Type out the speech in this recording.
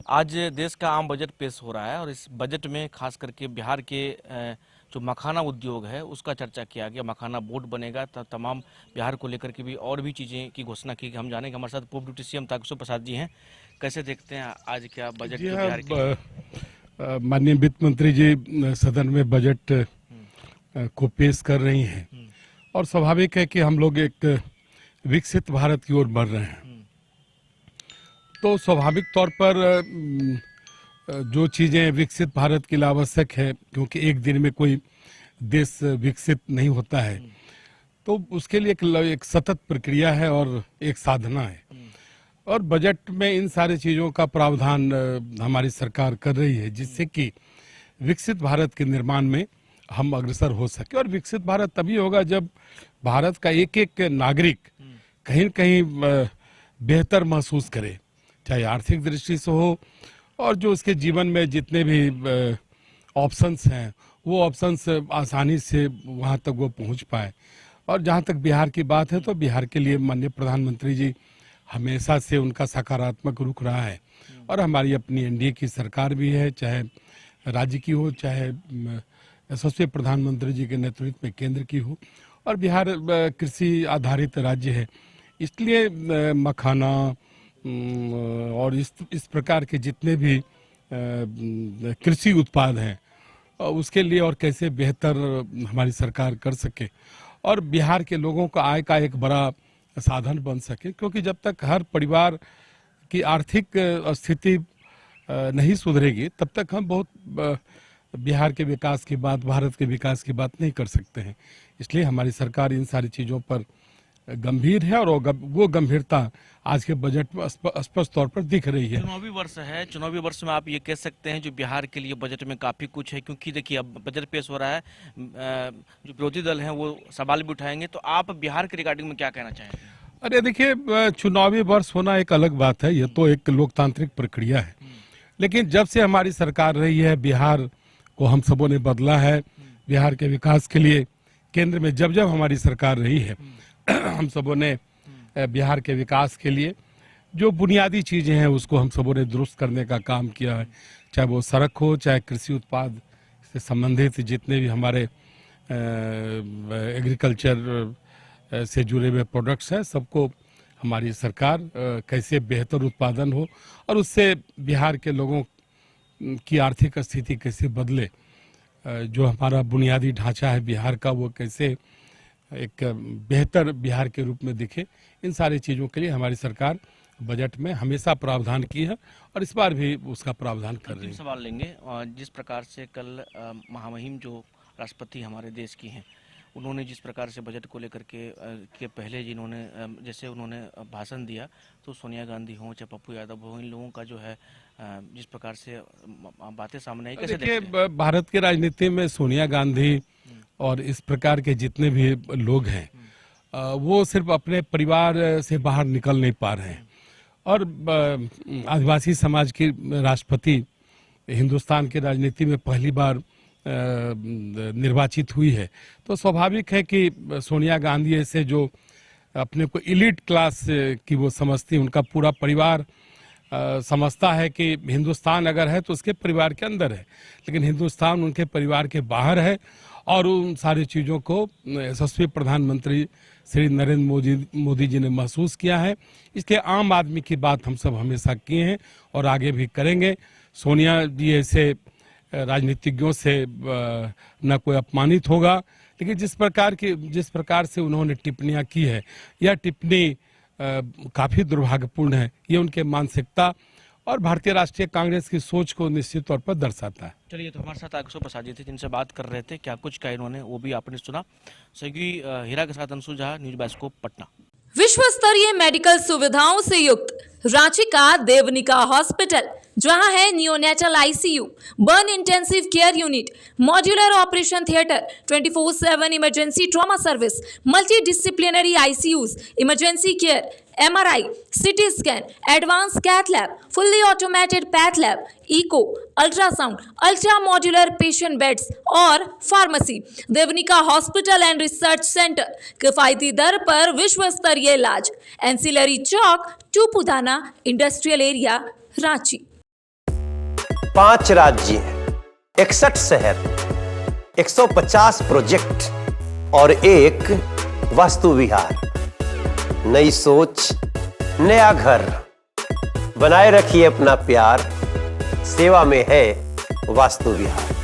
आज देश का आम बजट पेश हो रहा है और इस बजट में खास करके बिहार के जो मखाना उद्योग है उसका चर्चा किया गया। मखाना बोर्ड बनेगा, तमाम बिहार को लेकर के भी और भी चीज़ें की घोषणा की। हम जानेंगे, हमारे साथ पूर्व डिप्टी सीएम तारकिशोर प्रसाद जी हैं। कैसे देखते हैं आज क्या बजट जी जो हाँ, बिहार के लिए? माननीय वित्त मंत्री जी सदन में बजट को पेश कर रही हैं और स्वाभाविक है कि हम लोग एक विकसित भारत की ओर बढ़ रहे हैं। तो स्वाभाविक तौर पर जो चीज़ें विकसित भारत के लिए आवश्यक है, क्योंकि एक दिन में कोई देश विकसित नहीं होता है, तो उसके लिए एक सतत प्रक्रिया है और एक साधना है। और बजट में इन सारी चीज़ों का प्रावधान हमारी सरकार कर रही है, जिससे कि विकसित भारत के निर्माण में हम अग्रसर हो सके। और विकसित भारत तभी होगा जब भारत का एक एक नागरिक कहीं न कहीं बेहतर महसूस करे, चाहे आर्थिक दृष्टि से हो और जो उसके जीवन में जितने भी ऑप्शंस हैं वो ऑप्शंस आसानी से वहाँ तक वो पहुँच पाए। और जहाँ तक बिहार की बात है, तो बिहार के लिए माननीय प्रधानमंत्री जी हमेशा से उनका सकारात्मक रुख रहा है और हमारी अपनी एनडीए की सरकार भी है, चाहे राज्य की हो चाहे यशस्वी प्रधानमंत्री जी के नेतृत्व में केंद्र की हो। और बिहार कृषि आधारित राज्य है, इसलिए मखाना और इस प्रकार के जितने भी कृषि उत्पाद हैं उसके लिए और कैसे बेहतर हमारी सरकार कर सके और बिहार के लोगों का आय का एक बड़ा साधन बन सके। क्योंकि जब तक हर परिवार की आर्थिक स्थिति नहीं सुधरेगी तब तक हम बहुत बिहार के विकास की बात, भारत के विकास की बात नहीं कर सकते हैं। इसलिए हमारी सरकार इन सारी चीज़ों पर गंभीर है और वो गंभीरता आज के बजट में स्पष्ट तौर पर दिख रही है। चुनावी वर्ष है, चुनावी वर्ष में आप ये कह सकते हैं जो बिहार के लिए बजट में काफ़ी कुछ है, क्योंकि देखिए अब बजट पेश हो रहा है, जो विरोधी दल हैं वो सवाल भी उठाएंगे। तो आप बिहार के रिगार्डिंग में क्या कहना चाहेंगे? अरे देखिए, चुनावी वर्ष होना एक अलग बात है, ये तो एक लोकतांत्रिक प्रक्रिया है। लेकिन जब से हमारी सरकार रही है, बिहार को हम सबों ने बदला है। बिहार के विकास के लिए केंद्र में जब जब हमारी सरकार रही है हम सबों ने बिहार के विकास के लिए जो बुनियादी चीज़ें हैं उसको हम सबों ने दुरुस्त करने का काम किया है। चाहे वो सड़क हो, चाहे कृषि उत्पाद से संबंधित जितने भी हमारे एग्रीकल्चर से जुड़े हुए प्रोडक्ट्स हैं, सबको हमारी सरकार कैसे बेहतर उत्पादन हो और उससे बिहार के लोगों की आर्थिक स्थिति कैसे बदले, जो हमारा बुनियादी ढांचा है बिहार का वो कैसे एक बेहतर बिहार के रूप में दिखे, इन सारी चीज़ों के लिए हमारी सरकार बजट में हमेशा प्रावधान की है और इस बार भी उसका प्रावधान कर रही है। सवाल लेंगे, जिस प्रकार से कल महामहिम जो राष्ट्रपति हमारे देश की हैं, उन्होंने जिस प्रकार से बजट को लेकर के पहले जिन्होंने जैसे उन्होंने भाषण दिया, तो सोनिया गांधी हो चाहे पप्पू यादव हो, इन लोगों का जो है जिस प्रकार से बातें सामने आई, कैसे देखते हैं? भारत की राजनीति में सोनिया गांधी और इस प्रकार के जितने भी लोग हैं वो सिर्फ अपने परिवार से बाहर निकल नहीं पा रहे हैं। और आदिवासी समाज की राष्ट्रपति हिंदुस्तान की राजनीति में पहली बार निर्वाचित हुई है, तो स्वाभाविक है कि सोनिया गांधी ऐसे जो अपने को इलीट क्लास की वो समझती, उनका पूरा परिवार समझता है कि हिंदुस्तान अगर है तो उसके परिवार के अंदर है, लेकिन हिंदुस्तान उनके परिवार के बाहर है। और उन सारी चीज़ों को यशस्वी प्रधानमंत्री श्री नरेंद्र मोदी जी ने महसूस किया है। इसलिए आम आदमी की बात हम सब हमेशा किए हैं और आगे भी करेंगे। सोनिया जी ऐसे राजनीतिज्ञों से न कोई अपमानित होगा, लेकिन जिस प्रकार से उन्होंने टिप्पणियां की है, यह टिप्पणी काफ़ी दुर्भाग्यपूर्ण है। ये उनके मानसिकता और भारतीय राष्ट्रीय कांग्रेस की सोच को निश्चित तौर पर दर्शाता है। चलिए, तो हमारे साथ तारकिशोर प्रसाद जी थे जिनसे बात कर रहे थे, क्या कुछ कहा इन्होंने वो भी आपने सुना। सहयोगी हीरा के साथ अंशु झा, न्यूज बाइस्कोप, पटना। विश्व स्तरीय मेडिकल सुविधाओं से युक्त रांची का देवनिका हॉस्पिटल, जहां है neonatal ICU, burn intensive care unit, modular operation theatre, 24/7 emergency trauma service, multi disciplinary ICUs, emergency care, MRI, CT scan, advance cath lab, fully automated path lab, echo, ultrasound, ultra modular patient beds और pharmacy. Devanika hospital and research centre, किफायती दर पर विश्व स्तरीय इलाज, ancillary chowk, Tupudana industrial area, Ranchi. 5 राज्य, 61 शहर, 150 project और एक वास्तु विहार। नई सोच, नया घर। बनाए रखिए अपना प्यार, सेवा में है वास्तु विहार।